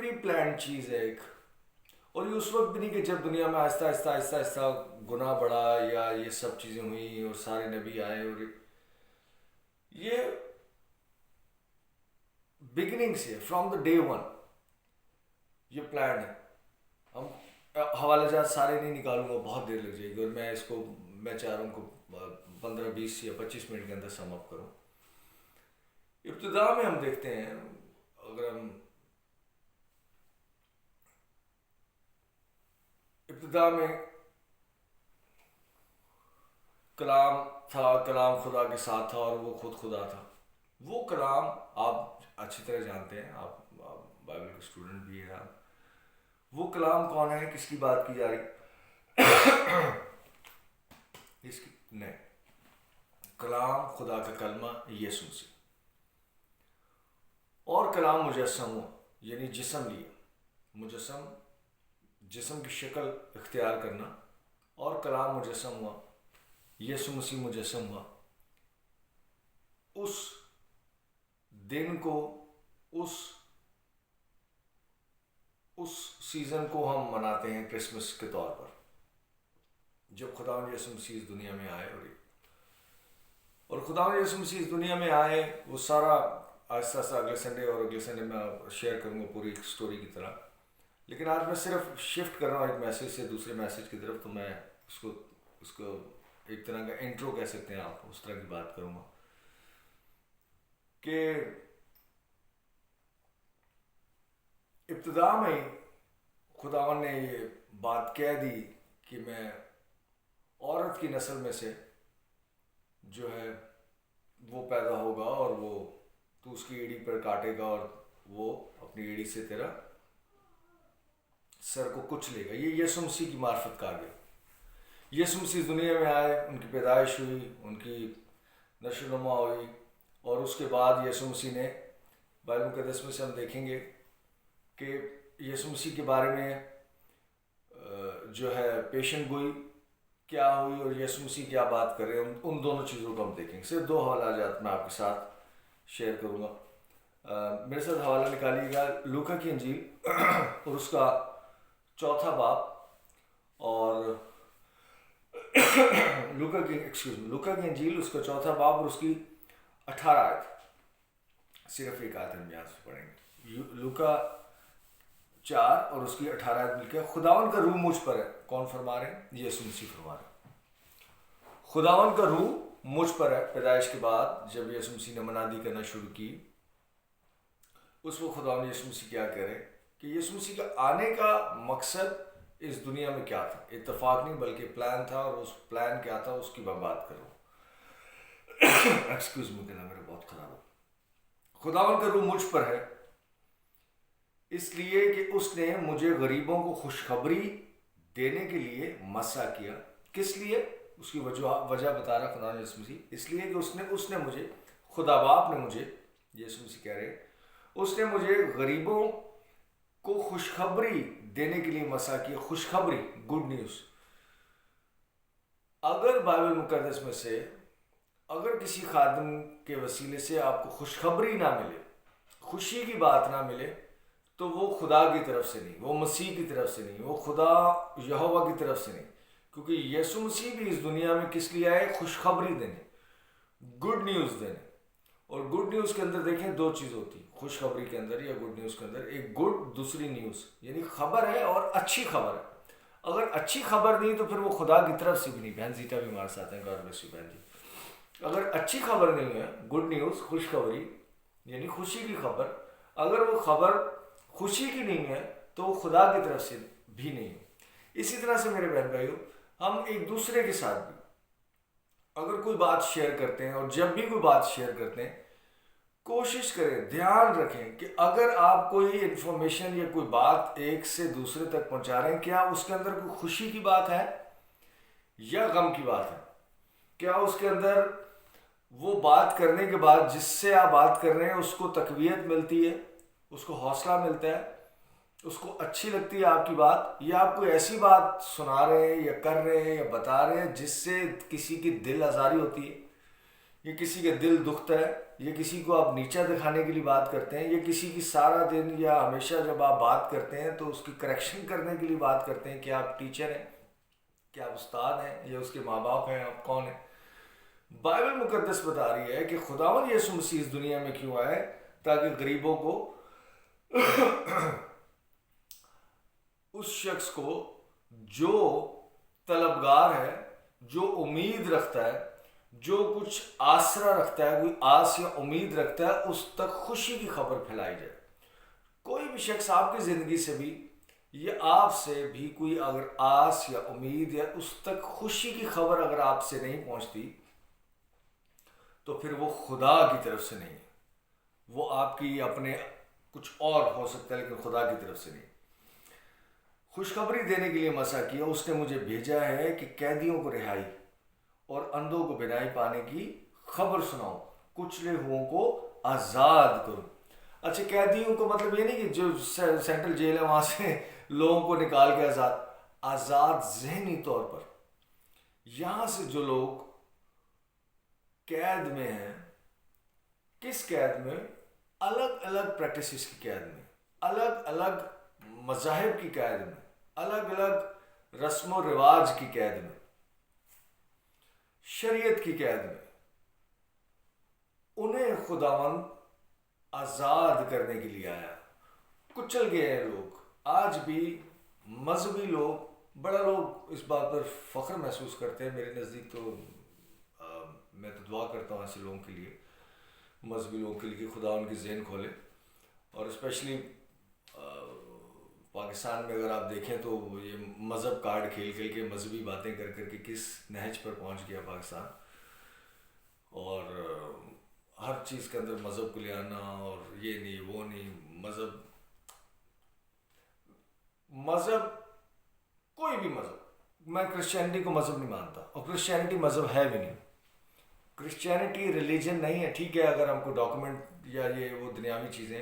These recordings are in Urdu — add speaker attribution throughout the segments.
Speaker 1: پری پلانڈ چیز ہے ایک. اور یہ اس وقت بھی نہیں کہ جب دنیا میں آہستہ آہستہ آہستہ آہستہ گناہ بڑھا یا یہ سب چیزیں ہوئیں اور سارے نبی آئے, اور یہ بگننگ سے فرام دا ڈے ون یہ پلان ہے. ہم حوالہ جات سارے نہیں نکالوں گا, بہت دیر لگ جائے گی, اور میں چاہ رہا ہوں کہ 15-20 یا 25 منٹ کے اندر سم اپ کروں. ابتدا میں ہم دیکھتے ہیں, اگر ہم ابتدا میں کلام تھا, کلام خدا کے ساتھ تھا اور وہ خود خدا تھا. وہ کلام آپ اچھی طرح جانتے ہیں, آپ بائبل کے اسٹوڈنٹ بھی ہیں آپ. وہ کلام کون ہے, کس کی بات کی جا رہی؟ اس کی نہیں, کلام خدا کا کلمہ یسوع مسیح. اور کلام مجسم ہوا, یعنی جسم لیا, مجسم جسم کی شکل اختیار کرنا, اور کلام مجسم ہوا, یسوع مسیح مجسم ہوا. اس دن کو, اس سیزن کو ہم مناتے ہیں کرسمس کے طور پر, جب خداوند یسوع مسیح اس دنیا میں آئے. اور خداوند یسوع مسیح اس دنیا میں آئے, وہ سارا آہستہ آہستہ اگلے سنڈے میں شیئر کروں گا پوری اسٹوری کی طرح. لیکن آج میں صرف شفٹ کر رہا ہوں ایک میسیج سے دوسرے میسیج کی طرف, تو میں اس کو ایک طرح کا انٹرو کہہ سکتے ہیں آپ, اس طرح کی بات کروں گا کہ ابتدا میں خداوند نے یہ بات کہہ دی کہ میں عورت کی نسل میں سے جو ہے وہ پیدا ہوگا, اور وہ تو اس کی ایڑی پر کاٹے گا, اور وہ اپنی ایڑی سے تیرا سر کو کچھ لے گا. یہ یسوع مسیح کی معرفت کہا گیا. یسوع مسیح دنیا میں آئے, ان کی پیدائش ہوئی, ان کی نشو و نما ہوئی, اور اس کے بعد یسوع مسیح نے بائبل مقدس میں سے ہم دیکھیں گے کہ یسوع مسیح کے بارے میں جو ہے پیشن گوئی کیا ہوئی, اور یسوع مسیح کیا بات کر رہے ہیں, ان دونوں چیزوں کو ہم دیکھیں گے. صرف 2 حوالہ جات میں آپ کے ساتھ شیئر کروں گا. میرے ساتھ حوالہ نکالیے گا لوکا کی انجیل اور اس کا 4 باب, اور لوکا کی انجیل اس کا 4 باب اور اس کی 18 آیت. صرف ایک آیت ہم یہاں سے پڑھیں گے. لوکا 4 اور اس کی 18 آیت مل کے, خداوند کا روح مجھ پر ہے. کون فرما رہے ہیں؟ یسوع مسیح فرما رہے ہیں. خداوند کا روح مجھ پر ہے. پیدائش کے بعد جب یسوع مسیح نے منادی کرنا شروع کی, اس وقت خداوند یسوع مسیح کیا کہہ رہے کہ یسوع مسیح کا آنے کا مقصد اس دنیا میں کیا تھا. اتفاق نہیں بلکہ پلان تھا, اور اس پلان کیا تھا اس کی میں بات کروں. ایکسکیوز می, کہنا میرا بہت خراب ہے. خداوند کا روح مجھ پر ہے اس لیے کہ اس نے مجھے غریبوں کو خوشخبری دینے کے لیے مسا کیا. کس لیے؟ اس کی وجہ بتا رہا خداوند یسوع مسیح. اس لیے کہ اس نے مجھے, خدا باپ نے مجھے, یسوع مسیح کہہ رہے, اس نے مجھے غریبوں کو خوشخبری دینے کے لیے مسا کیا. خوشخبری, گڈ نیوز. اگر بائبل مقدس میں سے اگر کسی خادم کے وسیلے سے آپ کو خوشخبری نہ ملے, خوشی کی بات نہ ملے, تو وہ خدا کی طرف سے نہیں, وہ مسیح کی طرف سے نہیں, وہ خدا یہوہ کی طرف سے نہیں. کیونکہ یسوع مسیح بھی اس دنیا میں کس لیے آئے؟ خوشخبری دینے, گڈ نیوز دینے. اور گڈ نیوز کے اندر دیکھیں 2 چیز ہوتی, خوشخبری کے اندر یا گڈ نیوز کے اندر, ایک گڈ, دوسری نیوز, یعنی خبر ہے اور اچھی خبر ہے. اگر اچھی خبر نہیں تو پھر وہ خدا کی طرف سے بھی نہیں. بہن زیٹا بھی ہمارے ساتھ ہیں, گاڈ بلیس یو بہن جی. اگر اچھی خبر نہیں ہے, گڈ نیوز, خوشخبری یعنی خوشی کی خبر, اگر وہ خبر خوشی کی نہیں ہے تو وہ خدا کی طرف سے بھی نہیں ہے. اسی طرح سے میرے بہن بھائیو, ہم ایک دوسرے کے ساتھ بھی اگر کوئی بات شیئر کرتے ہیں, اور جب بھی کوئی بات شیئر کرتے ہیں, کوشش کریں, دھیان رکھیں کہ اگر آپ کوئی انفارمیشن یا کوئی بات ایک سے دوسرے تک پہنچا رہے ہیں, کیا اس کے اندر کوئی خوشی کی بات ہے یا غم کی بات ہے؟ کیا اس کے اندر وہ بات کرنے کے بعد جس سے آپ بات کر رہے ہیں اس کو تقویت ملتی ہے, اس کو حوصلہ ملتا ہے, اس کو اچھی لگتی ہے آپ کی بات, یا آپ کوئی ایسی بات سنا رہے ہیں یا کر رہے ہیں یا بتا رہے ہیں جس سے کسی کی دل آزاری ہوتی ہے یا کسی کا دل دکھتا ہے یہ کسی کو آپ نیچا دکھانے کے لیے بات کرتے ہیں، یا کسی کی سارا دن یا ہمیشہ جب آپ بات کرتے ہیں تو اس کی کریکشن کرنے کے لیے بات کرتے ہیں؟ کہ آپ ٹیچر ہیں، کہ آپ استاد ہیں، یا اس کے ماں باپ ہیں، آپ کون ہیں؟ بائبل مقدس بتا رہی ہے کہ خداوند یسوع مسیح اس دنیا میں کیوں آئے؟ تاکہ غریبوں کو، اس شخص کو جو طلبگار ہے، جو امید رکھتا ہے، جو کچھ آسرا رکھتا ہے، کوئی آس یا امید رکھتا ہے، اس تک خوشی کی خبر پھیلائی جائے۔ کوئی بھی شخص آپ کی زندگی سے بھی یا آپ سے بھی کوئی اگر آس یا امید یا اس تک خوشی کی خبر اگر آپ سے نہیں پہنچتی تو پھر وہ خدا کی طرف سے نہیں ہے، وہ آپ کی اپنے کچھ اور ہو سکتا ہے، لیکن خدا کی طرف سے نہیں۔ خوشخبری دینے کے لیے مسیح کیا، اس نے مجھے بھیجا ہے کہ قیدیوں کو رہائی اور اندھوں کو بینائی پانے کی خبر سناؤ، کچلے ہوئوں کو آزاد کرو۔ اچھا، قیدیوں کو مطلب یہ نہیں کہ جو سینٹرل جیل ہے وہاں سے لوگوں کو نکال کے آزاد ذہنی طور پر۔ یہاں سے جو لوگ قید میں ہیں، کس قید میں؟ الگ الگ پریکٹسز کی قید میں، الگ الگ مذاہب کی قید میں، الگ الگ رسم و رواج کی قید میں، شریعت کی قید میں۔ انہیں خداوند آزاد کرنے کے لیے آیا۔ کچل گئے ہیں لوگ، آج بھی مذہبی لوگ، بڑا لوگ اس بات پر فخر محسوس کرتے ہیں۔ میرے نزدیک تو میں تو دعا کرتا ہوں ایسے لوگوں کے لیے، مذہبی لوگوں کے لیے، کہ خدا ان کی ذہن کھولے۔ اور اسپیشلی پاکستان میں اگر آپ دیکھیں تو یہ مذہب کارڈ کھیل کھیل کے، مذہبی باتیں کر کر کے کس نہج پر پہنچ گیا پاکستان، اور ہر چیز کے اندر مذہب کو لے آنا، اور یہ نہیں وہ نہیں، مذہب کوئی بھی مذہب، میں کرسچینٹی کو مذہب نہیں مانتا، اور کرسچینٹی مذہب ہے بھی نہیں۔ کرسچینٹی ریلیجن نہیں ہے، ٹھیک ہے، اگر ہم کو ڈاکومنٹ یا یہ وہ دنیاوی چیزیں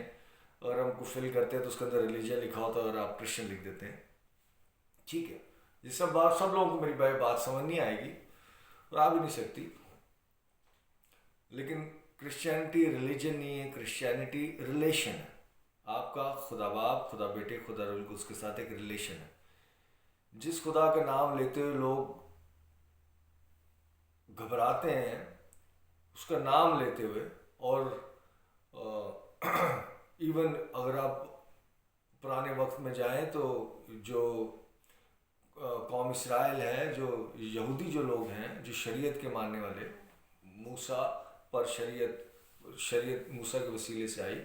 Speaker 1: اگر ہم کو فل کرتے ہیں تو اس کے اندر ریلیجن لکھا ہوتا ہے اور آپ کرسچن لکھ دیتے ہیں، ٹھیک ہے، یہ سب لوگوں کو میری بات سمجھ نہیں آئے گی اور آ بھی نہیں سکتی، لیکن کرسچینٹی ریلیجن نہیں ہے، کرسچینٹی ریلیشن ہے۔ آپ کا خدا باپ، خدا بیٹے، خدا رول کو، اس کے ساتھ ایک ریلیشن ہے۔ جس خدا کا نام لیتے ہوئے لوگ گھبراتے ہیں، اس کا نام لیتے ہوئے، اور ایون اگر آپ پرانے وقت میں جائیں تو جو قوم اسرائیل ہے، جو یہودی جو لوگ ہیں، جو شریعت کے ماننے والے، موسیٰ پر شریعت موسیٰ کے وسیلے سے آئی،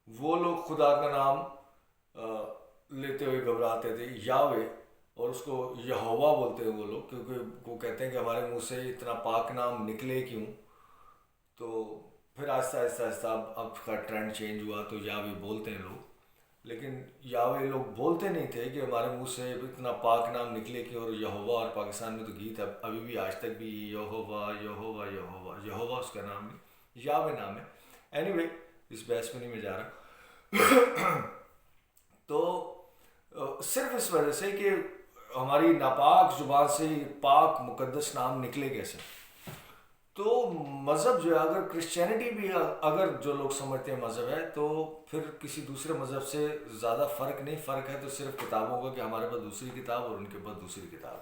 Speaker 1: وہ لوگ خدا کا نام لیتے ہوئے گھبراتے تھے، یاوے، اور اس کو یہوہ بولتے ہیں وہ لوگ، کیونکہ وہ کہتے ہیں کہ ہمارے منہ سے اتنا پاک نام نکلے کیوں۔ تو پھر آہستہ آہستہ اب کا ٹرینڈ چینج ہوا، تو یاوے بولتے ہیں لوگ، لیکن یاوے لوگ بولتے نہیں تھے کہ ہمارے منہ سے اتنا پاک نام نکلے کیوں۔ اور یہوہ، اور پاکستان میں تو گیت ہے ابھی بھی، آج تک بھی، یہوہ یہوہ یہوہ، یہوہ اس کا نام نہیں، یاوے نام ہے۔ اینی وے، اس بحث میں نہیں میں جا رہا۔ تو صرف اس وجہ سے کہ ہماری ناپاک زبان سے پاک مقدس نام نکلے کیسے؟ تو مذہب جو ہے، اگر کرسچینٹی بھی اگر جو لوگ سمجھتے ہیں مذہب ہے، تو پھر کسی دوسرے مذہب سے زیادہ فرق نہیں، فرق ہے تو صرف کتابوں کا، کہ ہمارے پاس دوسری کتاب اور ان کے پاس دوسری کتاب۔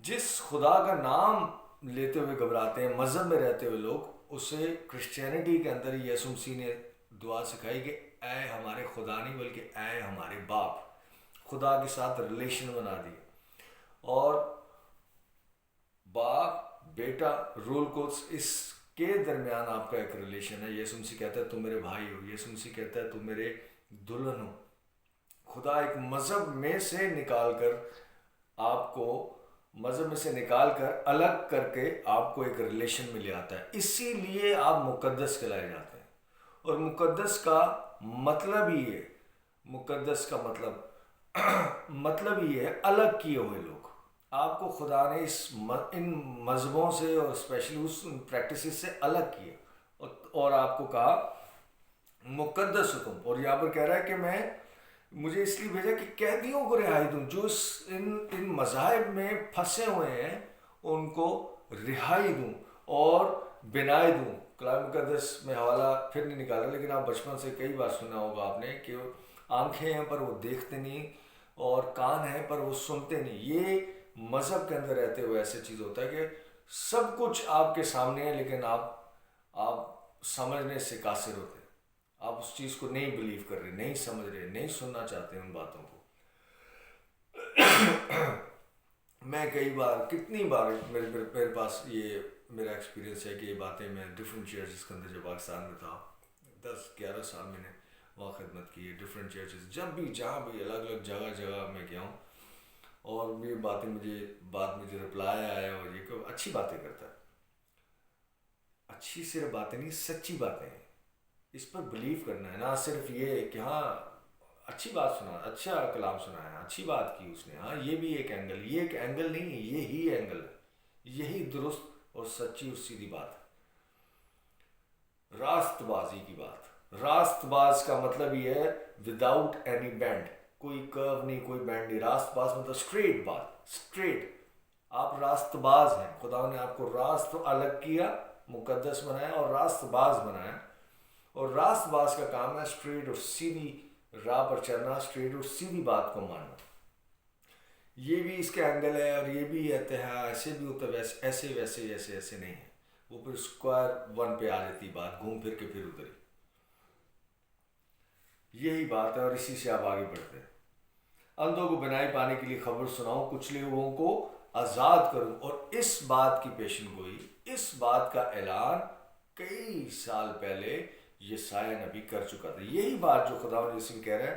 Speaker 1: جس خدا کا نام لیتے ہوئے گھبراتے ہیں، مذہب میں رہتے ہوئے لوگ، اسے کرسچینٹی کے اندر یسوع مسیح نے دعا سکھائی کہ اے ہمارے خدا نہیں بلکہ اے ہمارے باپ، خدا کے ساتھ ریلیشن بنا دی، اور باپ، بیٹا، رول کوڈس، اس کے درمیان آپ کا ایک ریلیشن ہے۔ یسوع مسیح کہتا ہے تم میرے بھائی ہو، یسوع مسیح کہتا ہے تم میرے دلہن ہو۔ خدا ایک مذہب میں سے نکال کر آپ کو، مذہب میں سے نکال کر الگ کر کے آپ کو ایک ریلیشن میں لے آتا ہے، اسی لیے آپ مقدس کہلائے جاتے ہیں۔ اور مقدس کا مطلب ہی ہے، مقدس کا مطلب یہ ہے الگ کیے ہوئے لوگ۔ آپ کو خدا نے ان مذہبوں سے اور اسپیشلی اس پریکٹسز سے الگ کیا، اور آپ کو کہا مقدس حکم۔ اور یہاں پر کہہ رہا ہے کہ مجھے اس لیے بھیجا کہ قیدیوں کو رہائی دوں، جو ان مذاہب میں پھنسے ہوئے ہیں ان کو رہائی دوں، اور بنائے دوں. کلام مقدس میں حوالہ پھر نہیں نکال رہا، لیکن آپ بچپن سے کئی بار سنا ہوگا آپ نے کہ آنکھیں ہیں پر وہ دیکھتے نہیں، اور کان ہیں پر وہ سنتے نہیں. یہ مذہب کے اندر رہتے ہوئے ایسے چیز ہوتا ہے کہ سب کچھ آپ کے سامنے ہے، لیکن آپ سمجھنے سے قاصر ہوتے ہیں. آپ اس چیز کو نہیں بلیو کر رہے، نہیں سمجھ رہے، نہیں سننا چاہتے ان باتوں کو. میں کئی بار، کتنی بار میرے پاس یہ میرا ایکسپیرینس ہے کہ یہ باتیں میں ڈفرینٹ چرچز کے اندر، جب پاکستان میں تھا 10-11 سال میں نے وہاں خدمت کی ہے، ڈفرینٹ چرچز، جب بھی جہاں بھی الگ الگ جگہ میں گیا ہوں، اور یہ باتیں مجھے بعد میں جو رپلائی آیا، اور یہ کہ اچھی باتیں کرتا ہے. اچھی صرف باتیں نہیں، سچی باتیں ہیں، اس پر بلیو کرنا ہے، نہ صرف یہ کہ ہاں اچھی بات سنا، اچھا کلام سنا ہے، اچھی بات کی اس نے، ہاں یہ بھی ایک اینگل، یہ ایک اینگل نہیں ہے، یہی اینگل ہے، یہی درست اور سچی اور سیدھی بات ہے. راست بازی کی بات. راست باز کا مطلب یہ ہے وداؤٹ اینی بینڈ، کوئی کرو نہیں، کوئی بینڈ نہیں. راست باز مطلب اسٹریٹ بات، اسٹریٹ. آپ راست باز ہیں، خدا نے آپ کو راست الگ کیا، مقدس بنایا اور راست باز بنایا. اور راست باز کا کام ہے اسٹریٹ اور سیدھی راہ پر چلنا، اسٹریٹ اور سیدھی بات کو ماننا. یہ بھی اس کا اینگل ہے، اور یہ بھی کہتے ہیں ایسے بھی ہوتا ہے، ایسے ایسے نہیں ہے. وہ پھر اسکوائر ون پہ آ جاتی بات، گھوم پھر کے پھر ادھر ہی. یہی بات ہے، اور اسی سے آپ آگے بڑھتے ہیں. اندھوں کو بینائی پانے کے لیے خبر سناؤں، کچلے ہوئوں کو آزاد کروں. اور اس بات کی پیشن گوئی، اس بات کا اعلان کئی سال پہلے یسایہ نبی کر چکا تھا. یہی بات جو خدا یسوع کہہ رہا ہے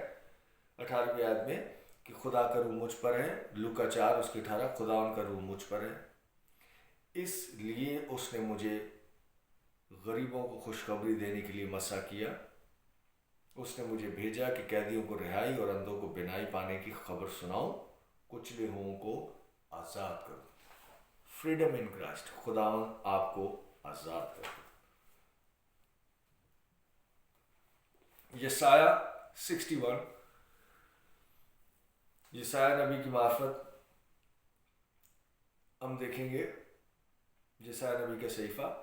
Speaker 1: 18ویں آیت میں کہ خدا کا روح مجھ پر ہے. لوکا 4 اس کی 18، خدا ان کا روح مجھ پر ہے، اس لیے اس نے مجھے غریبوں کو خوشخبری دینے کے لیے مسا کیا. اس نے مجھے بھیجا کہ قیدیوں کو رہائی اور اندھوں کو بینائی پانے کی خبر سناؤں، کچلے ہوئوں کو آزاد کروں. فریڈم ان کرائسٹ، خداوند آپ کو آزاد کرے. یسایہ 61، یسایہ نبی کی معرفت ہم دیکھیں گے. یسایہ نبی کا صحیفہ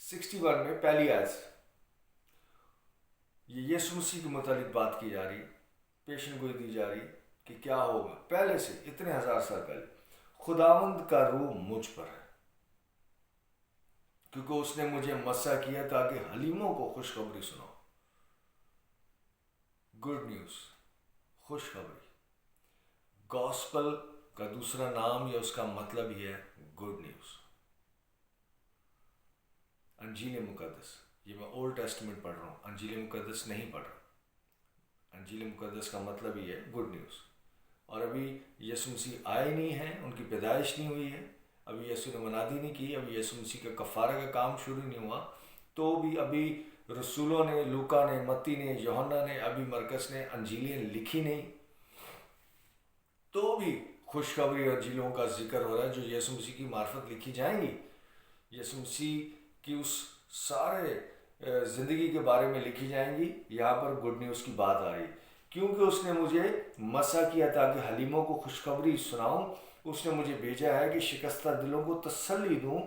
Speaker 1: 61 میں پہلی آیت سے یہ یسوع مسیح کے متعلق بات کی جا رہی، پیشن گوئی دی جا رہی کہ کیا ہوگا. پہلے سے اتنے ہزار سال پہلے خداوند کا روح مجھ پر ہے، کیونکہ اس نے مجھے مسا کیا تاکہ حلیموں کو خوشخبری سناؤ. گڈ نیوز، خوشخبری. گاسپل کا دوسرا نام یا اس کا مطلب یہ ہے گڈ نیوز. انجیل مقدس، یہ میں اولڈ ٹیسٹمنٹ پڑھ رہا ہوں، انجیل مقدس نہیں پڑھ رہا. انجیل مقدس کا مطلب یہ ہے گڈ نیوز. اور ابھی یسوع مسیح آئے نہیں ہیں، ان کی پیدائش نہیں ہوئی ہے، ابھی یسوع نے منادی نہیں کی، ابھی یسوع مسیح کا کفارہ کا کام شروع نہیں ہوا. تو بھی ابھی رسولوں نے، لوکا نے، متی نے، یوحنا نے، ابھی مرکز نے انجیلیں لکھی نہیں. تو بھی خوشخبری اور انجیلوں کا ذکر ہو رہا ہے جو یسوع مسیح کی معرفت لکھی جائیں گی. یسوع مسیح کی اس سارے زندگی کے بارے میں لکھی جائیں گی. یہاں پر گڈ نیوز کی بات آ رہی، کیونکہ اس نے مجھے مسا کیا تاکہ حلیموں کو خوشخبری سناؤں. اس نے مجھے بھیجا ہے کہ شکستہ دلوں کو تسلی دوں،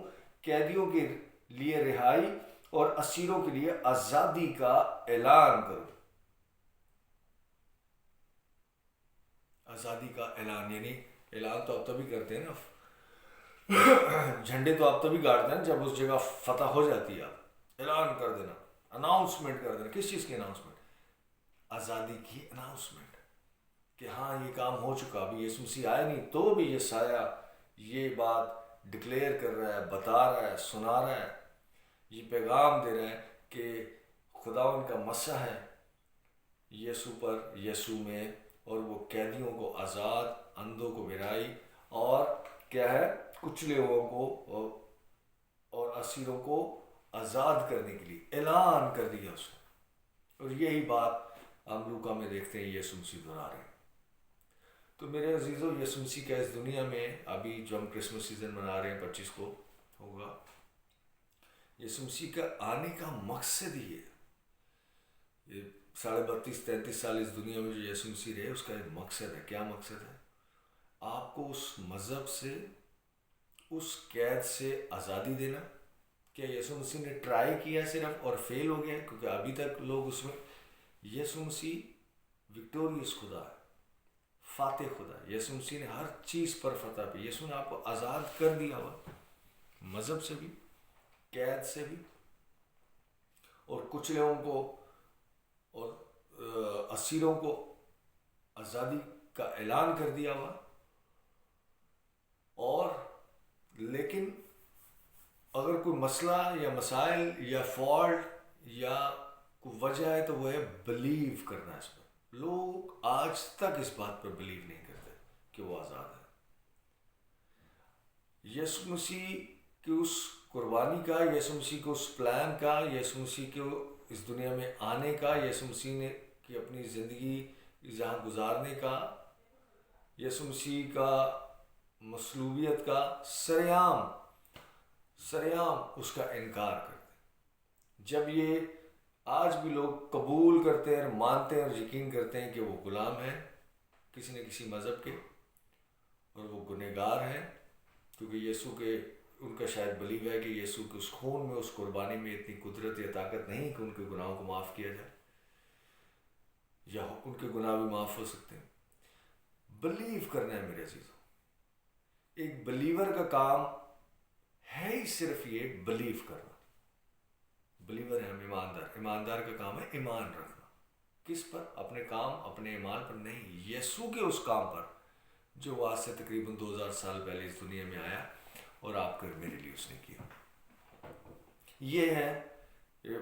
Speaker 1: قیدیوں کے لیے رہائی اور اسیروں کے لیے آزادی کا اعلان کروں. آزادی کا اعلان، یعنی اعلان تو آپ تبھی کرتے ہیں نا، جھنڈے تو آپ تبھی گاڑتے ہیں جب اس جگہ فتح ہو جاتی ہے. آپ اعلان کر دینا، اناؤنسمنٹ کر دینا. کس چیز کی اناؤنسمنٹ؟ آزادی کی اناؤنسمنٹ، کہ ہاں یہ کام ہو چکا. ابھی یسوع مسیح آئے نہیں، تو بھی یسایہ یہ بات ڈکلیئر کر رہا ہے، بتا رہا ہے، سنا رہا ہے، یہ پیغام دے رہا ہے کہ خداوند کا مسا ہے یسوع پر، یسوع میں، اور وہ قیدیوں کو آزاد، اندھوں کو بینائی، اور کیا ہے، کچلے ہوئوں کو اور اسیروں کو آزاد کرنے کے لیے اعلان کر دیا اس نے. اور یہی بات ہم لوکا میں دیکھتے ہیں یسوع مسیح دہرا رہے ہیں. تو میرے عزیزو، یسوع مسیح کا اس دنیا میں ابھی جو ہم کرسمس سیزن منا رہے ہیں 25 کو ہوگا، یسوع مسیح کا آنے کا مقصد ہی ہے. یہ 32-33 سال اس دنیا میں جو یسوع مسیح رہے، اس کا ایک مقصد ہے. کیا مقصد ہے؟ آپ کو اس مذہب سے، اس قید سے آزادی دینا. کہ یسوع مسیح نے ٹرائی کیا صرف اور فیل ہو گیا؟ کیونکہ ابھی تک لوگ اس میں، یسوع مسیح وکٹوریس خدا ہے، فاتح خدا ہے. یسوع مسیح نے ہر چیز پر فتح پہ، یسوع نے آپ کو آزاد کر دیا ہوا، مذہب سے بھی، قید سے بھی، اور کچھ لوگوں کو اور اسیروں کو آزادی کا اعلان کر دیا ہوا. اور لیکن اگر کوئی مسئلہ یا مسائل یا فالٹ یا کوئی وجہ ہے تو وہ ہے بلیو کرنا اس پر. لوگ آج تک اس بات پر بلیو نہیں کرتے کہ وہ آزاد ہے. یسوع مسیح کی اس قربانی کا، یسوع مسیح کے اس پلان کا، یسوع مسیح کے اس دنیا میں آنے کا، یسوع مسیح نے کی اپنی زندگی جہاں گزارنے کا، یسوع مسیح کا مصلوبیت کا سریعام اس کا انکار کرتے. جب یہ آج بھی لوگ قبول کرتے ہیں اور مانتے ہیں اور یقین کرتے ہیں کہ وہ غلام ہیں کسی نہ کسی مذہب کے اور وہ گنہگار ہیں، کیونکہ یسوع کے ان کا شاید بلیو ہے کہ یسوع کے اس خون میں، اس قربانی میں اتنی قدرت یا طاقت نہیں کہ ان کے گناہوں کو معاف کیا جائے، یا ان کے گناہ بھی معاف ہو سکتے ہیں. بلیو کرنا ہے میرے عزیزوں. ایک بلیور کا کام ہے ہی صرف یہ بلیو کرنا. بلیور ہے ہم ایماندار کا کام ہے ایمان رکھنا. کس پر؟ اپنے کام، اپنے ایمان پر نہیں، یسوع کے اس کام پر جو آج سے تقریباً 2000 سال پہلے اس دنیا میں آیا اور آپ کے میرے لیے اس نے کیا. یہ ہے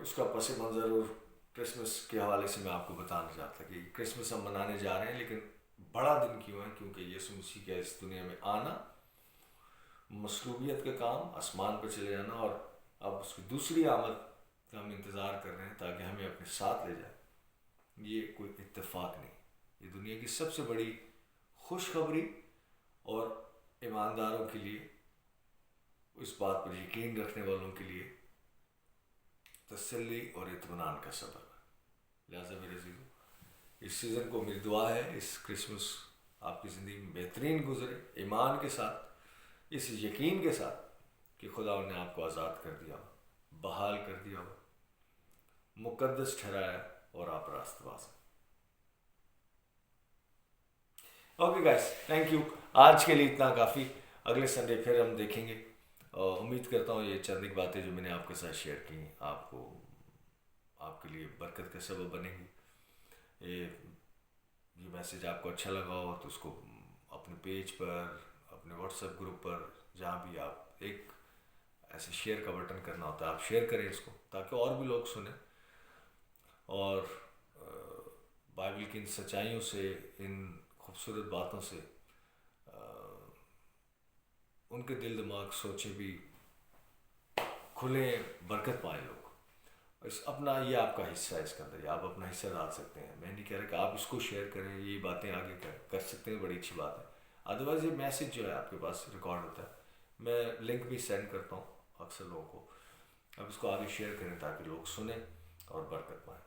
Speaker 1: اس کا پس منظر. اور کرسمس کے حوالے سے میں آپ کو بتانا چاہتا کہ کرسمس ہم منانے جا رہے ہیں، لیکن بڑا دن کیوں ہے؟ کیونکہ یسوع مسیح کا اس دنیا میں آنا، مصلوبیت کا کام، آسمان پر چلے جانا، اور اب اس کی دوسری آمد کا ہم انتظار کر رہے ہیں تاکہ ہمیں اپنے ساتھ لے جائے. یہ کوئی اتفاق نہیں، یہ دنیا کی سب سے بڑی خوشخبری اور ایمانداروں کے لیے، اس بات پر یقین رکھنے والوں کے لیے تسلی اور اطمینان کا سبب ہے. لہٰذا میرے عزیزوں، اس سیزن کو میری دعا ہے اس کرسمس آپ کی زندگی میں بہترین گزرے، ایمان کے ساتھ، اس یقین کے ساتھ کہ خدا نے آپ کو آزاد کر دیا ہو، بحال کر دیا ہو، مقدس ٹھہرایا اور آپ راست باز ہیں. Okay guys, thank you. آج کے لیے اتنا کافی. اگلے سنڈے پھر ہم دیکھیں گے. امید کرتا ہوں یہ چند ایک باتیں جو میں نے آپ کے ساتھ شیئر کی آپ کو، آپ کے لیے برکت کا سبب بنے گی. یہ میسیج آپ کو اچھا لگا ہو تو اس کو اپنے پیج پر، اپنے واٹس ایپ گروپ پر، جہاں بھی آپ، ایک ایسے شیئر کا بٹن کرنا ہوتا ہے، آپ شیئر کریں اس کو تاکہ اور بھی لوگ سنیں اور بائبل کی ان سچائیوں سے، ان خوبصورت باتوں سے ان کے دل دماغ سوچیں بھی کھلیں، برکت پائیں لوگ. اپنا یہ آپ کا حصہ ہے اس کے اندر، آپ اپنا حصہ ڈال سکتے ہیں. میں نہیں کہہ رہا کہ آپ اس کو شیئر کریں، یہ باتیں آگے کر سکتے ہیں، بڑی اچھی بات ہے. ادروائز یہ میسیج جو ہے آپ کے پاس ریکارڈ ہوتا ہے، میں لنک بھی سینڈ کرتا ہوں اکثر لوگوں کو. اب اس کو آگے شیئر کریں تاکہ لوگ سنیں اور برکت پائیں.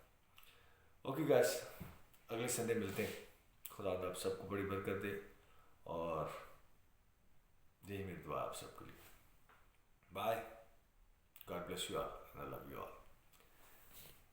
Speaker 1: اوکے گائز، اگلے سنڈے ملتے ہیں. خدا آپ سب کو بڑی برکت دے، اور یہی میری دعا آپ سب کے لیے. Bye. God bless you all and I love you all.